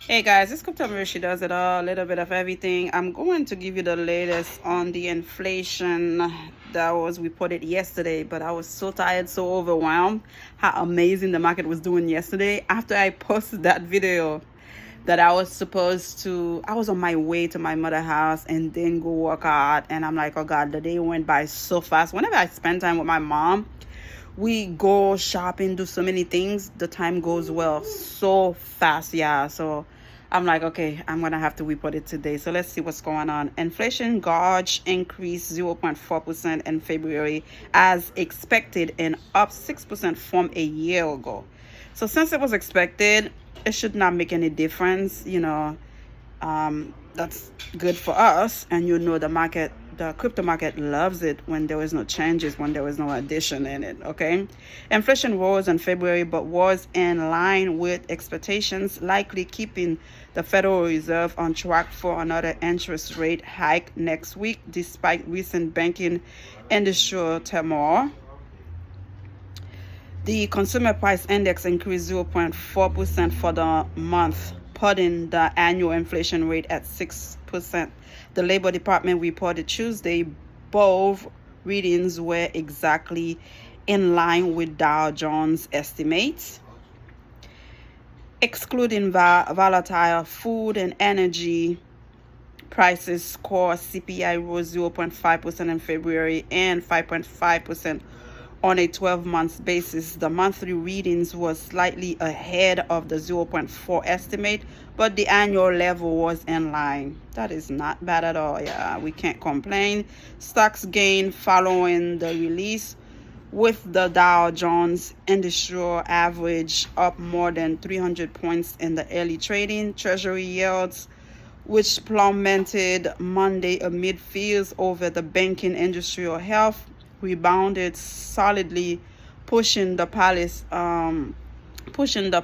Hey guys, it's Kupta She does it all, a little bit of everything. I'm going to give you the latest on the inflation that was reported yesterday, but I was so tired, so overwhelmed how amazing the market was doing yesterday. After I posted that video that I was on my way to my mother's house and then go work out, and I'm like, oh God, the day went by so fast. Whenever I spend time with my mom, we go shopping, do so many things. The time goes well so fast, yeah. So I'm like, okay, I'm gonna have to report it today. So let's see what's going on. Inflation gauge increased 0.4% in February as expected and up 6% from a year ago. So since it was expected, it should not make any difference. That's good for us. And the crypto market loves it when there is no changes, when there is no addition in it. Okay. Inflation rose in February, but was in line with expectations, likely keeping the Federal Reserve on track for another interest rate hike next week, despite recent banking industry turmoil. The consumer price index increased 0.4% for the month, putting the annual inflation rate at 6%. The Labor Department reported Tuesday both readings were exactly in line with Dow Jones estimates. Excluding volatile food and energy prices, core CPI rose 0.5% in February and 5.5% on a 12-month basis. The monthly readings was slightly ahead of the zero point 0.4 estimate, but the annual level was in line. That is not bad at all. Yeah, we can't complain. Stocks gained following the release, with the Dow Jones Industrial Average up more than 300 points in the early trading. Treasury yields, which plummeted Monday amid fears over the banking industrial health, rebounded solidly, pushing the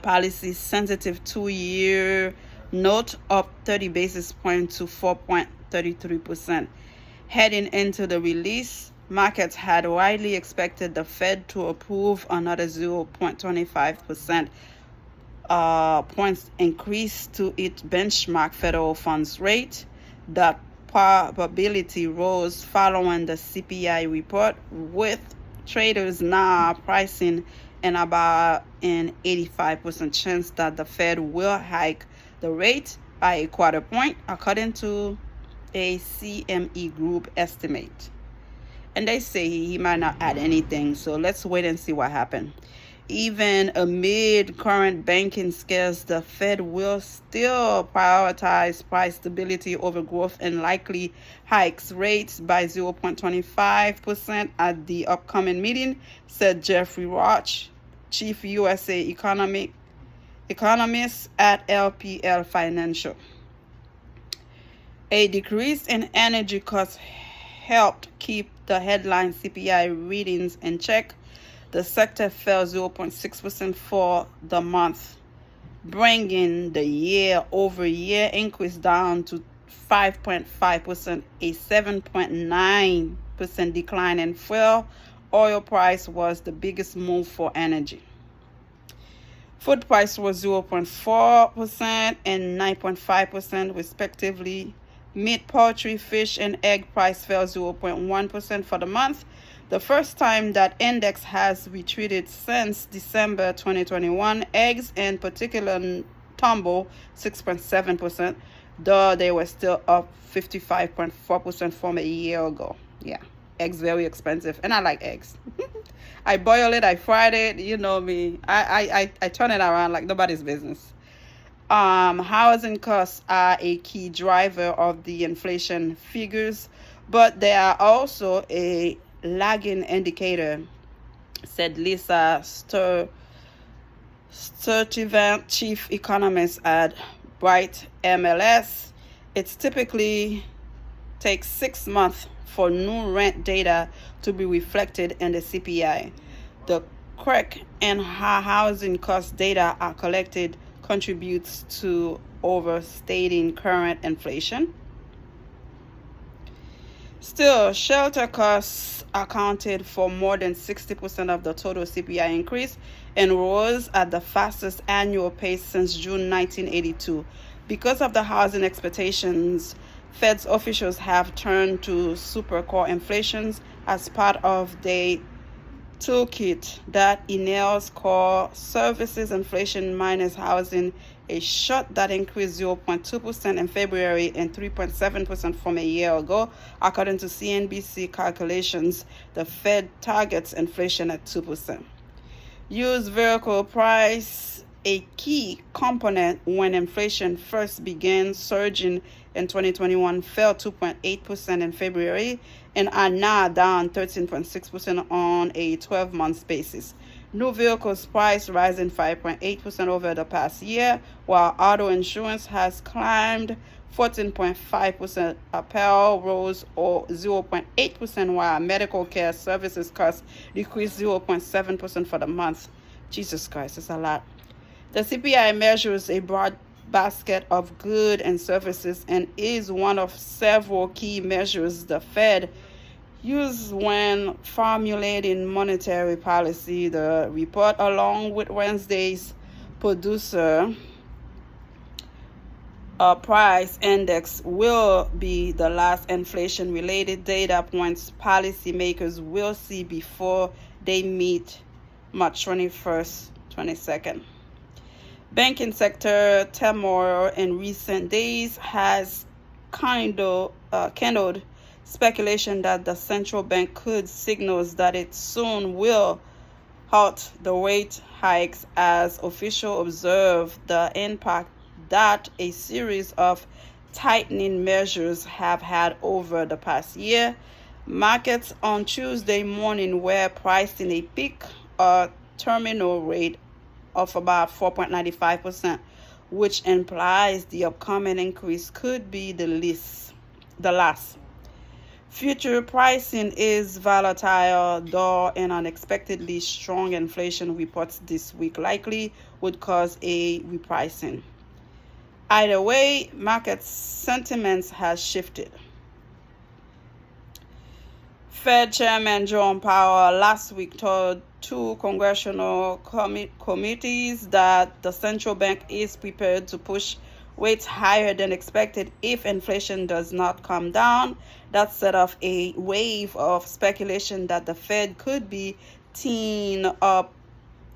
policy sensitive 2-year note up 30 basis points to 4.33%. Heading into the release, markets had widely expected the Fed to approve another 0.25% points increase to its benchmark federal funds rate. The probability rose following the CPI report, with traders now pricing in about an 85% chance that the Fed will hike the rate by a quarter point, according to a CME Group estimate. And they say he might not add anything, so let's wait and see what happens. Even amid current banking scares, the Fed will still prioritize price stability over growth and likely hikes rates by 0.25% at the upcoming meeting, said Jeffrey Roach, chief USA economist at LPL Financial. A decrease in energy costs helped keep the headline CPI readings in check. The sector fell 0.6% for the month, bringing the year-over-year increase down to 5.5%, a 7.9% decline in fuel. Oil price was the biggest move for energy. Food price was 0.4% and 9.5% respectively. Meat, poultry, fish, and egg price fell 0.1% for the month, the first time that index has retreated since December 2021. Eggs in particular tumbled 6.7%, though they were still up 55.4% from a year ago. Yeah, eggs very expensive, and I like eggs. I boil it, I fried it. You know me. I turn it around like nobody's business. Housing costs are a key driver of the inflation figures, but they are also a lagging indicator, said Lisa Sturtevant, chief economist at Bright MLS. It typically takes 6 months for new rent data to be reflected in the CPI. The crack and housing cost data are collected contributes to overstating current inflation. Still, shelter costs accounted for more than 60% of the total CPI increase and rose at the fastest annual pace since June 1982. Because of the housing expectations, Fed's officials have turned to supercore inflation as part of their toolkit that nails core services inflation minus housing, a shot that increased 0.2% in February and 3.7% from a year ago. According to CNBC calculations, the Fed targets inflation at 2%. Used vehicle price, a key component when inflation first began surging in 2021, fell 2.8% in February and are now down 13.6% on a 12-month basis. New vehicles price rising 5.8% over the past year, while auto insurance has climbed 14.5%. Apparel rose 0.8%, while medical care services costs decreased 0.7% for the month. Jesus Christ, it's a lot. The CPI measures a broad basket of goods and services and is one of several key measures the Fed uses when formulating monetary policy. The report, along with Wednesday's producer price index, will be the last inflation-related data points policymakers will see before they meet March 21st, 22nd. Banking sector turmoil in recent days has kindled speculation that the central bank could signals that it soon will halt the rate hikes as officials observe the impact that a series of tightening measures have had over the past year. Markets on Tuesday morning were pricing a peak terminal rate of about 4.95%, which implies the upcoming increase could be the last. Future pricing is volatile, though an unexpectedly strong inflation reports this week likely would cause a repricing. Either way, market sentiments has shifted. Fed Chairman Jerome Powell last week told two congressional committees that the central bank is prepared to push rates higher than expected if inflation does not come down. That set off a wave of speculation that the Fed could be teeing up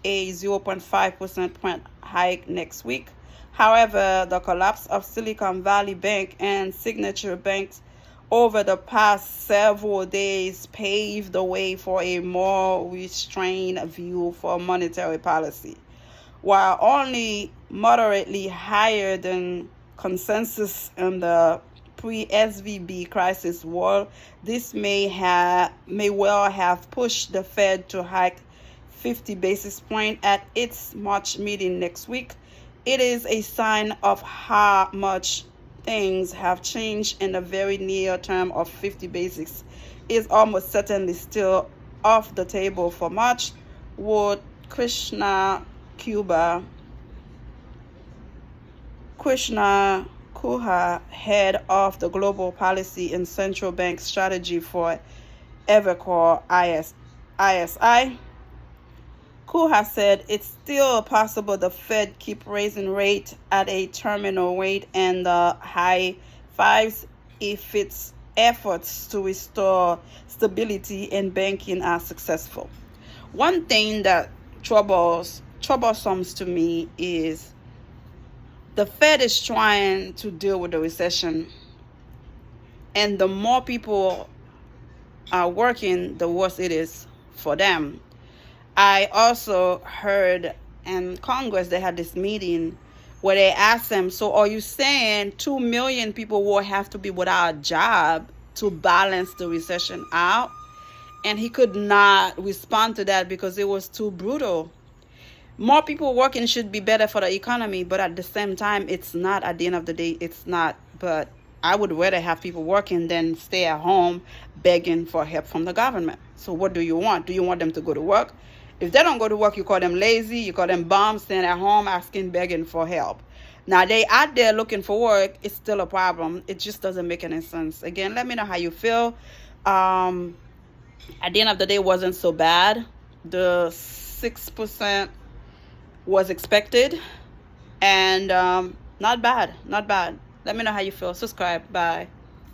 a 0.5% point hike next week. However, the collapse of Silicon Valley Bank and Signature Banks over the past several days paved the way for a more restrained view for monetary policy. While only moderately higher than consensus in the pre-SVB crisis world, this may well have pushed the Fed to hike 50 basis points at its March meeting next week. It is a sign of how much things have changed in the very near term. Of 50 basis is almost certainly still off the table for March, would Krishna Kuha, head of the global policy and central bank strategy for Evercore ISI. Kuha said it's still possible the Fed keep raising rate at a terminal rate in the high fives if its efforts to restore stability in banking are successful. One thing that troublesome to me is the Fed is trying to deal with the recession, and the more people are working, the worse it is for them. I also heard in Congress they had this meeting where they asked them, so are you saying 2 million people will have to be without a job to balance the recession out? And he could not respond to that because it was too brutal. More people working should be better for the economy, but at the same time, it's not. At the end of the day, it's not. But I would rather have people working than stay at home begging for help from the government. So what do you want? Do you want them to go to work? If they don't go to work, you call them lazy, you call them bums, staying at home, begging for help. Now they out there looking for work. It's still a problem. It just doesn't make any sense. Again, let me know how you feel. At the end of the day, it wasn't so bad. The 6% was expected, and not bad, not bad. Let me know how you feel. Subscribe. Bye.